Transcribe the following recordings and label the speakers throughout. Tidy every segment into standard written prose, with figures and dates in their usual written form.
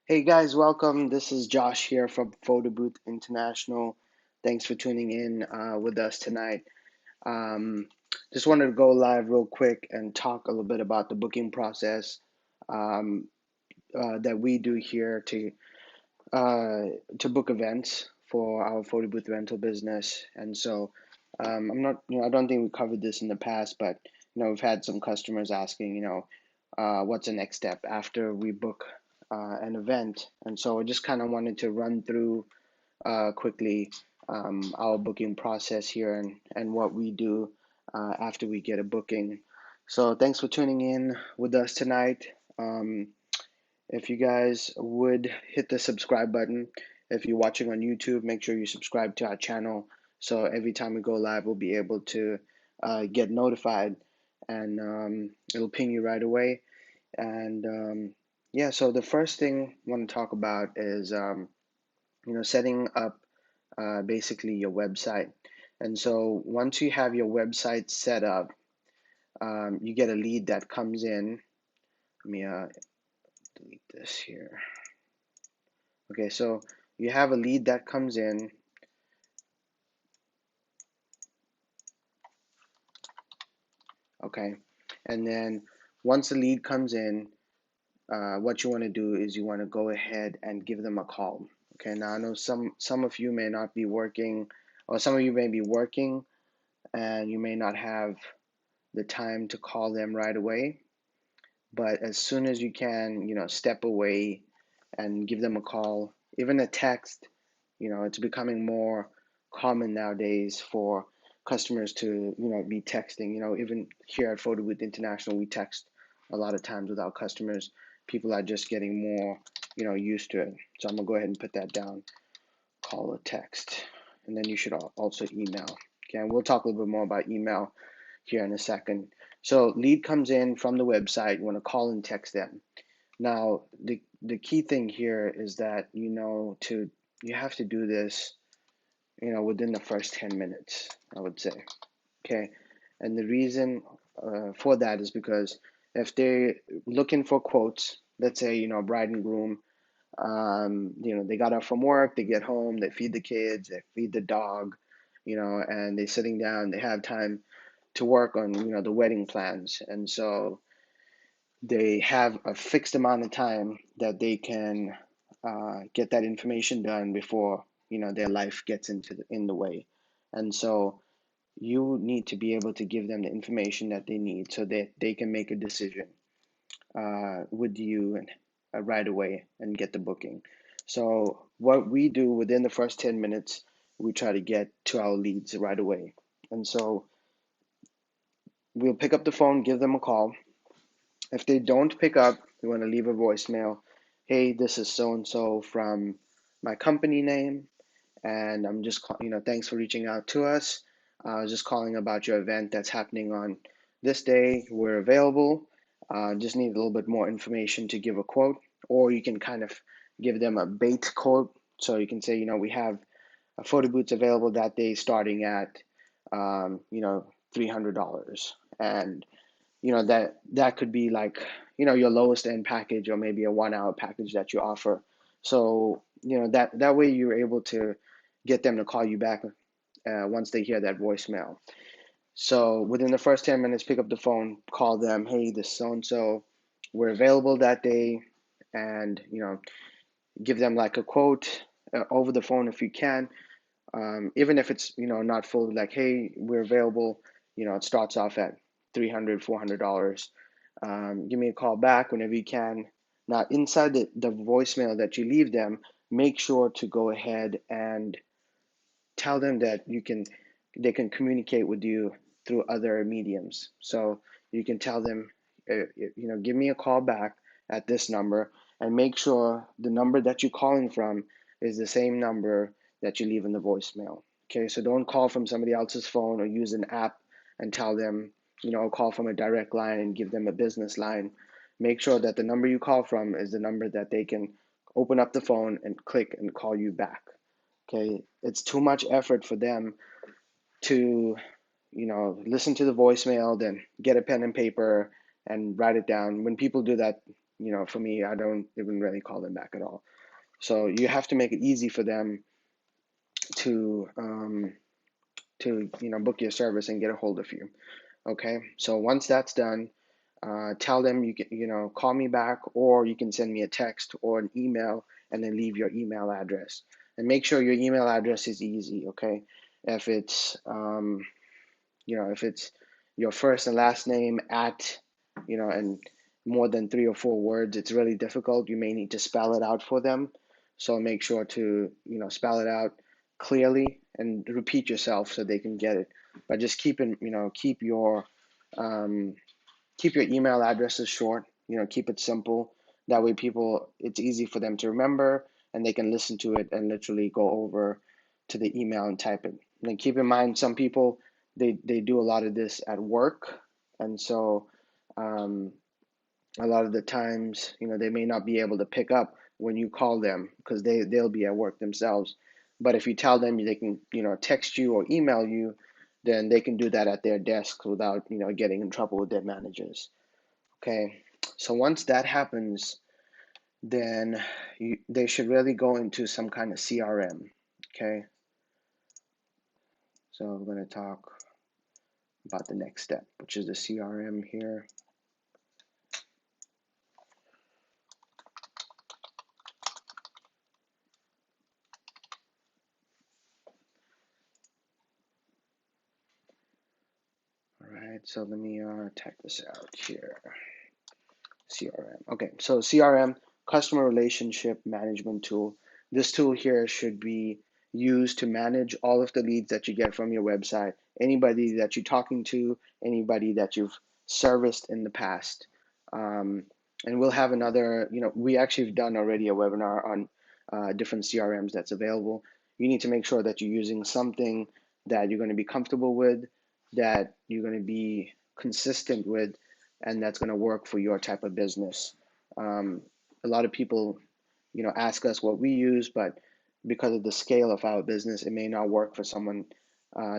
Speaker 1: Hey guys, welcome. This is Josh here from Photo Booth International. Thanks for tuning in with us tonight. Um, just wanted to go live real quick and talk a little bit about the booking process um, that we do here uh, to book events for our photo booth rental business. And so I'm not, I don't think we covered this in the past, but we've had some customers asking, what's the next step after we book an event. And so I just kind of wanted to run through quickly our booking process here and what we do after we get a booking. So thanks for tuning in with us tonight. Um, if you guys would hit the subscribe button. If you're watching on YouTube, make sure you subscribe to our channel so every time we go live, we'll be able to get notified and it'll ping you right away. And yeah, so the first thing I want to talk about is setting up basically your website. And so once you have your website set up, you get a lead that comes in. Let me delete this here. Okay, so you have a lead that comes in. Okay, and then once the lead comes in, what you want to do is you want to go ahead and give them a call. Okay, now I know some of you may not be working, or some of you may be working, and you may not have the time to call them right away. But as soon as you can, step away and give them a call, even a text. It's becoming more common nowadays for customers to, be texting. Even here at Photo Booth International, we text a lot of times with our customers. People are just getting more, used to it. So I'm gonna go ahead and put that down. Call or text, and then you should also email. Okay, and we'll talk a little bit more about email here in a second. So lead comes in from the website. You want to call and text them. Now, the key thing here is that you have to do this, within the first 10 minutes, I would say. Okay. And the reason for that is because if they're looking for quotes, let's say, bride and groom, they got off from work, they get home, they feed the kids, they feed the dog, and they're sitting down, they have time to work on, the wedding plans. And so they have a fixed amount of time that they can get that information done before their life gets in the way. And so you need to be able to give them the information that they need so that they can make a decision with you and right away and get the booking. So what we do within the first 10 minutes, we try to get to our leads right away. And so we'll pick up the phone, give them a call. If they don't pick up, you want to leave a voicemail. Hey, this is so and so from my company name, and I'm just, thanks for reaching out to us. I was just calling about your event that's happening on this day. We're available. Just need a little bit more information to give a quote, or you can kind of give them a bait quote. So you can say, we have a photo booths available that day starting at, $300. And that could be like your lowest end package or maybe a 1 hour package that you offer. So that way you're able to get them to call you back once they hear that voicemail. So within the first 10 minutes, pick up the phone, call them. Hey, this so and so, we're available that day. And give them like a quote over the phone if you can. Even if it's not full, like, hey, we're available. It starts off at $300, $400. Give me a call back whenever you can. Now, inside the voicemail that you leave them, make sure to go ahead and tell them that they can communicate with you through other mediums. So you can tell them, give me a call back at this number, and make sure the number that you're calling from is the same number that you leave in the voicemail. Okay, so don't call from somebody else's phone or use an app and tell them, call from a direct line and give them a business line. Make sure that the number you call from is the number that they can open up the phone and click and call you back. Okay, it's too much effort for them to, listen to the voicemail, then get a pen and paper and write it down. When people do that, for me, I don't even really call them back at all. So you have to make it easy for them to book your service and get a hold of you. Okay, so once that's done, tell them you can call me back, or you can send me a text or an email, and then leave your email address. And make sure your email address is easy. Okay, if it's if it's your first and last name at and more than 3 or 4 words, it's really difficult. You may need to spell it out for them. So make sure to spell it out clearly and repeat yourself so they can get it. But just um, keep your email addresses short. Keep it simple. That way, it's easy for them to remember, and they can listen to it and literally go over to the email and type it. And then keep in mind, some people they do a lot of this at work, and so um, a lot of the times, they may not be able to pick up when you call them because they'll be at work themselves. But if you tell them they can, text you or email you, then they can do that at their desk without, getting in trouble with their managers. Okay. So once that happens, then they should really go into some kind of CRM. Okay. So I'm going to talk about the next step, which is the CRM here. All right, so let me type this out here. CRM. Okay, so CRM, customer relationship management tool. This tool here should be used to manage all of the leads that you get from your website, anybody that you're talking to, anybody that you've serviced in the past. Um, and we'll have another, we actually have done already a webinar on different CRMs that's available. You need to make sure that you're using something that you're going to be comfortable with, that you're going to be consistent with, and that's going to work for your type of business. Um, a lot of people, ask us what we use, but because of the scale of our business, it may not work for someone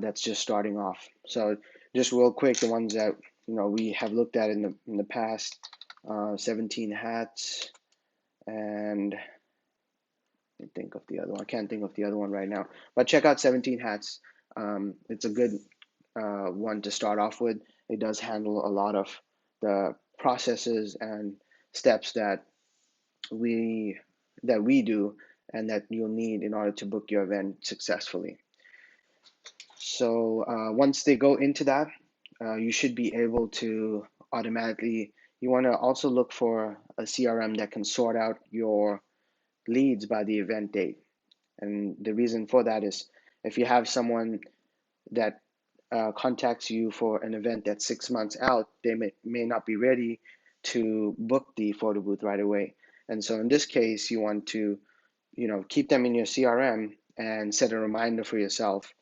Speaker 1: that's just starting off. So, just real quick, the ones that we have looked at in the past, 17 Hats, and think of the other one. I can't think of the other one right now, but check out 17 Hats. It's a good one to start off with. It does handle a lot of the processes and steps we that we do and that you'll need in order to book your event successfully. So once they go into that, you should be able to automatically. You want to also look for a CRM that can sort out your leads by the event date. And the reason for that is if you have someone that contacts you for an event that's 6 months out, they may not be ready to book the photo booth right away. And so in this case, you want to, keep them in your CRM and set a reminder for yourself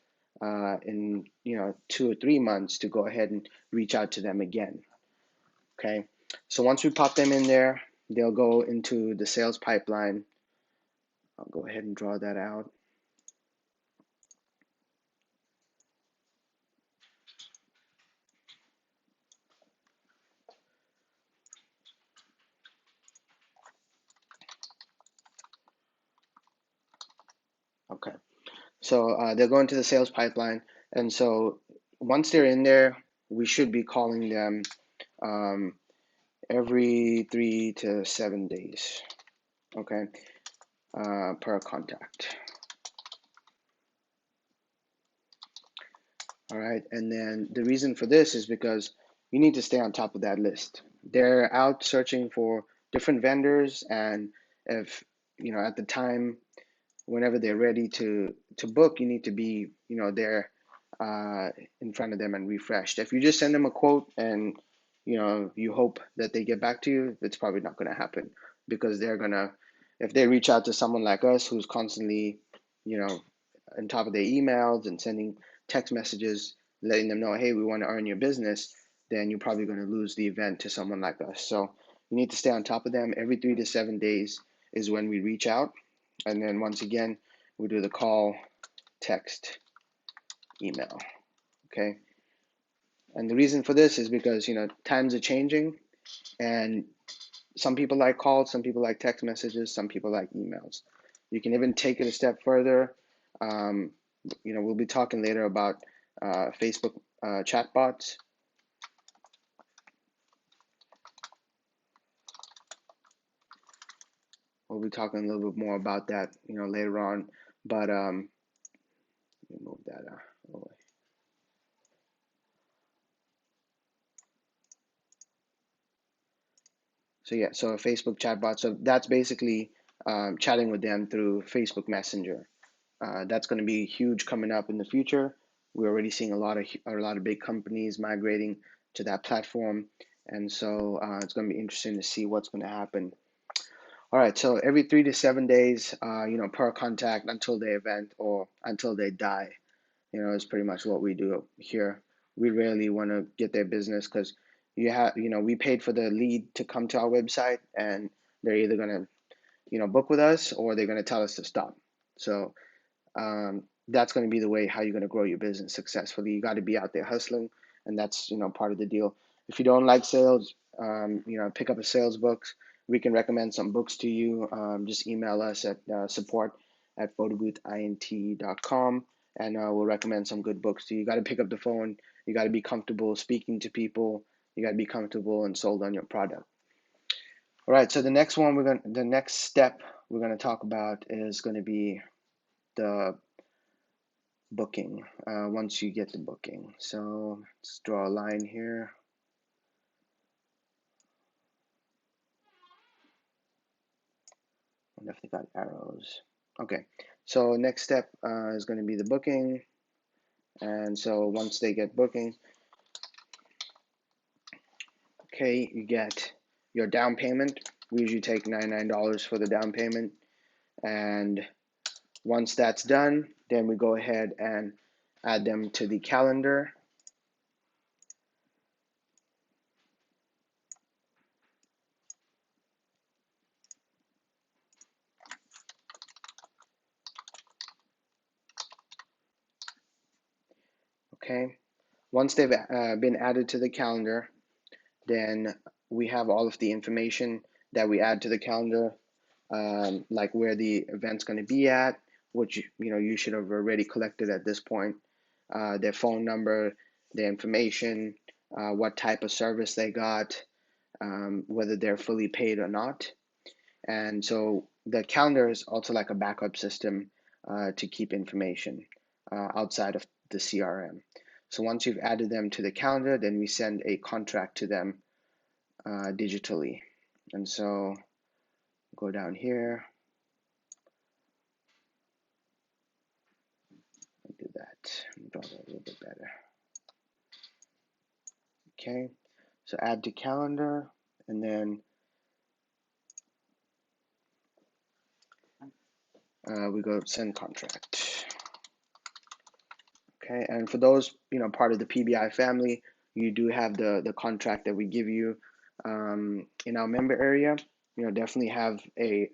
Speaker 1: in, 2 or 3 months to go ahead and reach out to them again. Okay. So once we pop them in there, they'll go into the sales pipeline. I'll go ahead and draw that out. Okay. So they'll go into the sales pipeline. And so once they're in there, we should be calling them um, every 3 to 7 days, okay, per contact. All right. And then the reason for this is because you need to stay on top of that list. They're out searching for different vendors, and if, at the time whenever they're ready to book, you need to be there in front of them and refreshed. If you just send them a quote and you hope that they get back to you, it's probably not going to happen, because if they reach out to someone like us who's constantly you know on top of their emails and sending text messages letting them know, hey, we want to earn your business, then you're probably going to lose the event to someone like us. So you need to stay on top of them. Every 3 to 7 days is when we reach out. And then once again, we do the call, text, email. Okay. And the reason for this is because, times are changing, and some people like calls, some people like text messages, some people like emails. You can even take it a step further. Um, we'll be talking later about Facebook chatbots. We'll be talking a little bit more about that, later on. But let me move that away. So yeah, so a Facebook chatbot. So that's basically chatting with them through Facebook Messenger. That's going to be huge coming up in the future. We're already seeing a lot of big companies migrating to that platform, and so it's going to be interesting to see what's going to happen. All right, so every 3 to 7 days, per contact until they event or until they die, is pretty much what we do here. We rarely want to get their business because we paid for the lead to come to our website, and they're either going to, book with us or they're going to tell us to stop. So that's going to be the way how you're going to grow your business successfully. You got to be out there hustling, and that's part of the deal. If you don't like sales, pick up a sales books. We can recommend some books to you. Just email us at support@photoboothint.com, and we'll recommend some good books to you. You got to pick up the phone. You got to be comfortable speaking to people. You got to be comfortable and sold on your product. All right. So the next step we're gonna talk about is going to be the booking, once you get the booking. So let's draw a line here. I wonder if they got arrows. Okay, so next step is going to be the booking. And so once they get booking, okay, you get your down payment. We usually take $99 for the down payment. And once that's done, then we go ahead and add them to the calendar. Okay, once they've been added to the calendar, then we have all of the information that we add to the calendar, like where the event's going to be at, which you should have already collected at this point, their phone number, their information, what type of service they got, whether they're fully paid or not. And so the calendar is also like a backup system to keep information outside of the CRM. So once you've added them to the calendar, then we send a contract to them digitally. And so go down here and do that. Draw that a little bit better. Okay, so add to calendar, and then we go send contract. Okay, and for those part of the PBI family, you do have the contract that we give you in our member area. Definitely have a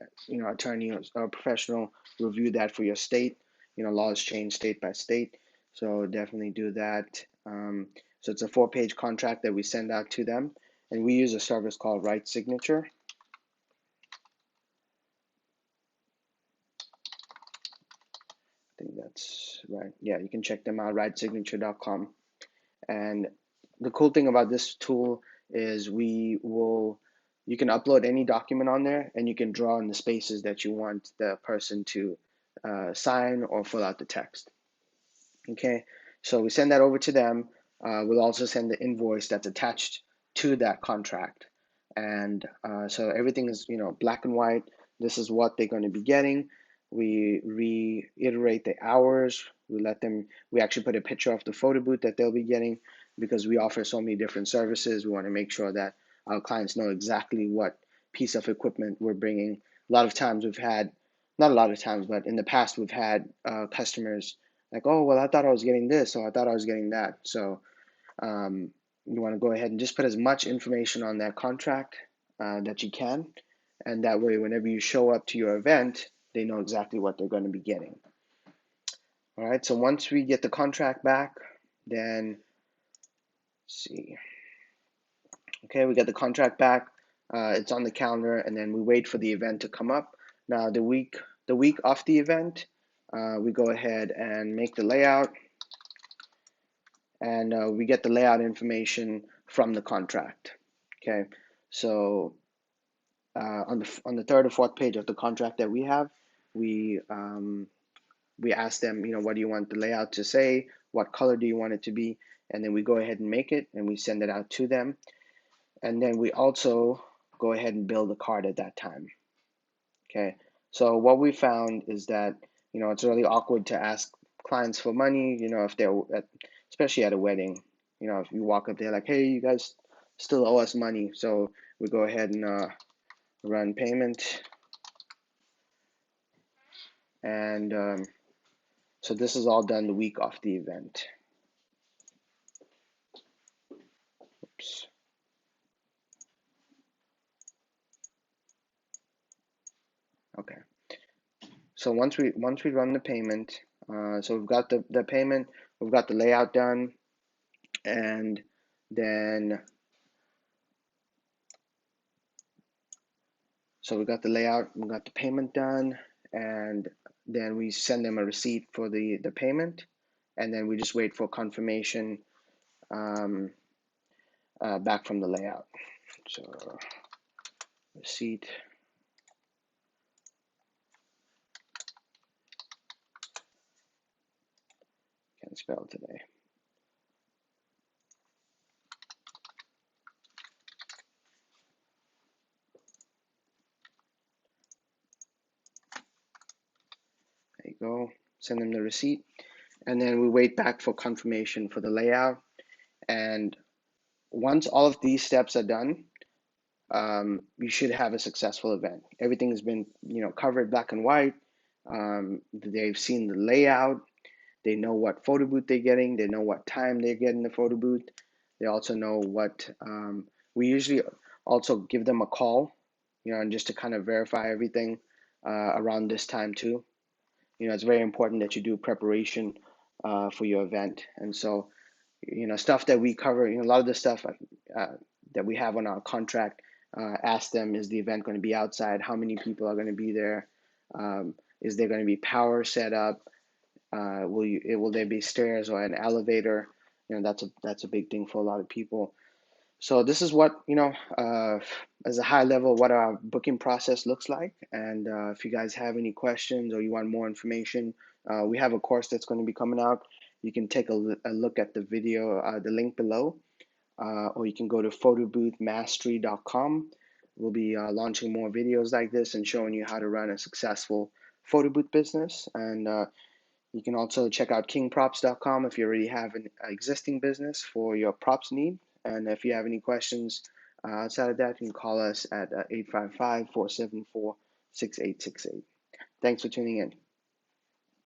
Speaker 1: attorney or professional review that for your state. Laws change state by state, so definitely do that. So it's a 4-page contract that we send out to them, and we use a service called Right Signature. I think that's right. Yeah, you can check them out, rightsignature.com. And the cool thing about this tool is you can upload any document on there, and you can draw in the spaces that you want the person to sign or fill out the text. Okay, so we send that over to them. We'll also send the invoice that's attached to that contract. And so everything is black and white. This is what they're going to be getting. We reiterate the hours. We actually put a picture of the photo booth that they'll be getting, because we offer so many different services. We want to make sure that our clients know exactly what piece of equipment we're bringing. A lot of times we've had, not a lot of times, but in the past we've had customers like, oh, well, I thought I was getting this, or I thought I was getting that. So um, you want to go ahead and just put as much information on that contract that you can. And that way, whenever you show up to your event, they know exactly what they're going to be getting. All right, so once we get the contract back, then let's see. Okay, we get the contract back. It's on the calendar, and then we wait for the event to come up. Now the week of the event, we go ahead and make the layout, and we get the layout information from the contract. Okay, so on the third or fourth page of the contract that we have, we ask them, what do you want the layout to say? What color do you want it to be? And then we go ahead and make it, and we send it out to them. And then we also go ahead and build a card at that time. Okay, so what we found is that it's really awkward to ask clients for money. If they're especially at a wedding. If you walk up there like, hey, you guys still owe us money. So we go ahead and run payment, and so this is all done the week of the event. Oops. Okay. So once we run the payment, so we've got the payment, we've got the layout done, and then so we got the layout, we got the payment done, and then we send them a receipt for the payment, and then we just wait for confirmation back from the layout. So receipt. Can't spell today. There you go. Send them the receipt, and then we wait back for confirmation for the layout. And once all of these steps are done, you should have a successful event. Everything has been, covered black and white. They've seen the layout. They know what photo booth they're getting. They know what time they're getting the photo booth. They also know what. We usually also give them a call, and just to kind of verify everything around this time too. It's very important that you do preparation for your event, and so stuff that we cover. A lot of the stuff that we have on our contract. Ask them: is the event going to be outside? How many people are going to be there? Is there going to be power set up? Will there be stairs or an elevator? That's a big thing for a lot of people. So this is what as a high level, what our booking process looks like. And if you guys have any questions or you want more information, we have a course that's going to be coming out. You can take a look at the video, the link below, or you can go to photoboothmastery.com. We'll be launching more videos like this and showing you how to run a successful photo booth business. And you can also check out kingprops.com if you already have an existing business for your props need. And if you have any questions outside of that, you can call us at 855-474-6868. Thanks for tuning in.